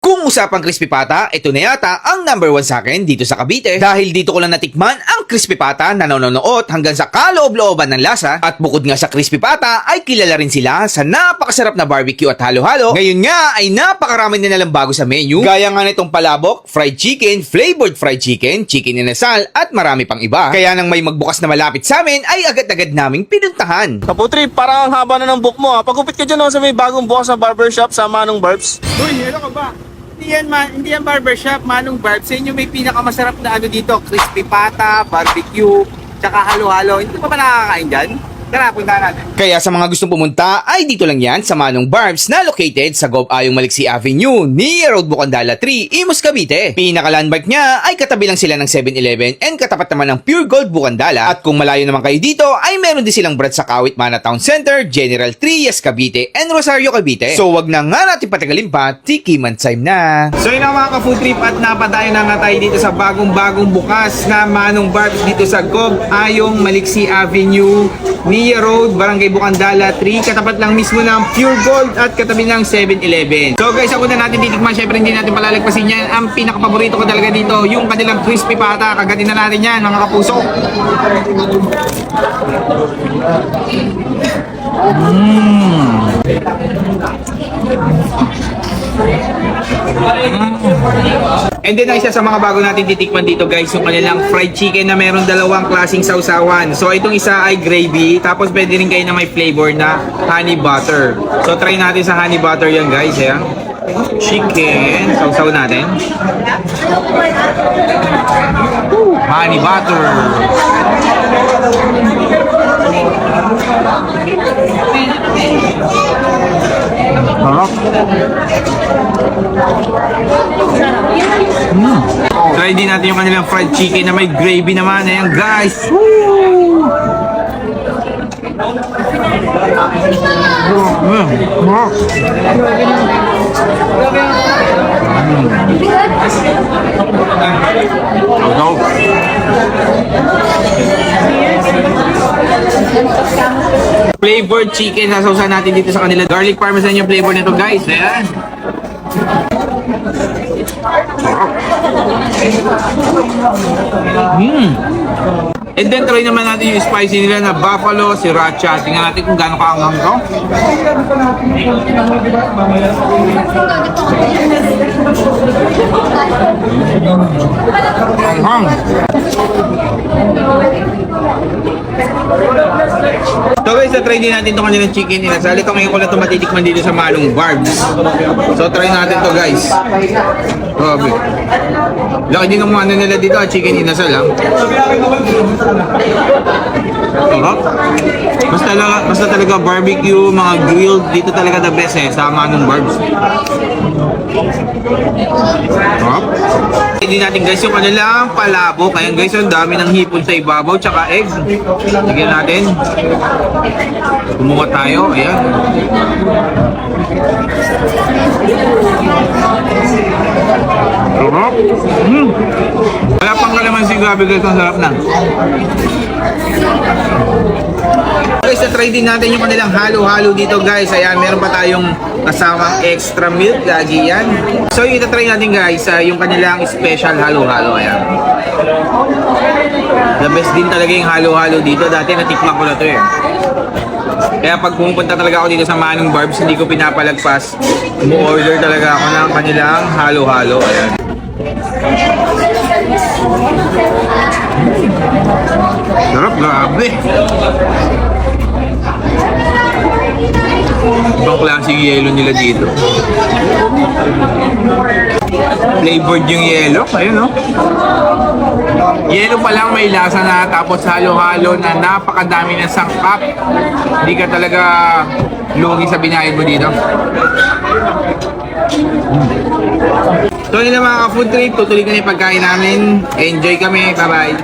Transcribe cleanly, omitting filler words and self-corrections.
Kung usapang crispy pata, ito na yata ang number 1 sa akin dito sa Cavite. Dahil dito ko lang natikman ang crispy pata na nanonood hanggang sa kaloob-looban ng lasa. At bukod nga sa crispy pata, ay kilala rin sila sa napakasarap na barbecue at halo-halo. Ngayon nga ay napakarami na nalang bago sa menu. Gaya nga nitong palabok, fried chicken, flavored fried chicken, chicken inasal at marami pang iba. Kaya nang may magbukas na malapit sa amin ay agad-agad naming pinuntahan. Kaputri, parang ang haba na ng book mo ha. Pagupit ka dyan sa may bagong bukas na barbershop sa Manong Barbs. Uy, ano ka ba? Hindi yan barbershop, Manong Barbs. Sa inyo may pinakamasarap na ano dito, crispy pata, barbecue, tsaka halo-halo. Hindi ka ba nakakain dyan? Tara, punta natin. Kaya sa mga gustong pumunta ay dito lang yan sa Manong Barbs na located sa Ayong Maliksi Avenue, near Road Bukandala 3, Imus, Cavite. Pinaka-landmark niya ay katabi lang sila ng 7-Eleven and katapat naman ng Pure Gold Bukandala. At kung malayo naman kayo dito ay meron din silang branch sa Kawit Mana Town Center, General Trias, Cavite and Rosario, Cavite. So wag na nga natin patagalin pa, tikiman time na. So yun ang mga ka-food trip at napadayo na nga tayo dito sa bagong bukas na Manong Barbs dito sa Ayong Maliksi Avenue, Nia Road, Barangay Bukandala 3, katapat lang mismo ng Pure Gold at katabi ng 7-Eleven. So guys, ako na natin titikman, syempre hindi natin palalagpasin yan. Ang pinaka-paborito ko talaga dito, yung kanilang crispy pata. Kagatin na natin yan, mga kapuso. And then isa sa mga bago natin titikman dito guys, yung kanilang fried chicken na meron dalawang klaseng sausawan. So itong isa ay gravy, tapos pwede rin kayo na may flavor na honey butter. So try natin sa honey butter yan guys. Ayan. Chicken, sausaw natin. Honey butter. Sarap. Try din natin yung kanilang fried chicken na may gravy naman. Ayan guys. Woo! Flavored chicken na sausaw natin dito sa kanila. Garlic parmesan yung flavor nito guys. Ayan. And then try naman natin yung spicy nila na buffalo sriracha. Tingnan natin kung gaano kaanghang to. Anghang. So guys, try din natin itong kanilang chicken inasal. Ito ngayon ko na ito matitikman dito sa Manong Barbs. So try natin to guys. Grabe. Laki din ang ano nila dito, chicken inasal ha. Sarap. Basta talaga barbecue, mga grilled, dito talaga the best sa Manong Barbs. Sarap. Hindi natin guys yung kanilang palabok. Ayan guys, ang dami ng hipon sa ibabaw, tsaka eggs. Tignan natin. Kumuha tayo. Ayan. Sarap. Wala pang kalamansi, grabe guys, ang sarap na. Guys, na-try din natin yung kanilang halo-halo dito guys. Ayan, meron pa tayong kasamang extra milk, lagi yan. So yung ita-try natin guys, yung kanilang special halo-halo. Ayan. The best din talaga yung halo-halo dito. Dati natikman ko na to eh. Kaya pag pumupunta talaga ako dito sa Manong Barbs, hindi ko pinapalagpas. Umu-order talaga ako ng kanilang halo-halo. Ayan. Sarap, grabe. Ibang klaseng yelo nila dito. Flavored yung yelo. Ayun no. Yelo pa lang may lasa na, tapos halo-halo na napakadami ng sangkap. Hindi ka talaga lugi sa binayad mo dito. So yun na mga ka-food trip, tutuloy kami pagkain namin. Enjoy kami, bye bye.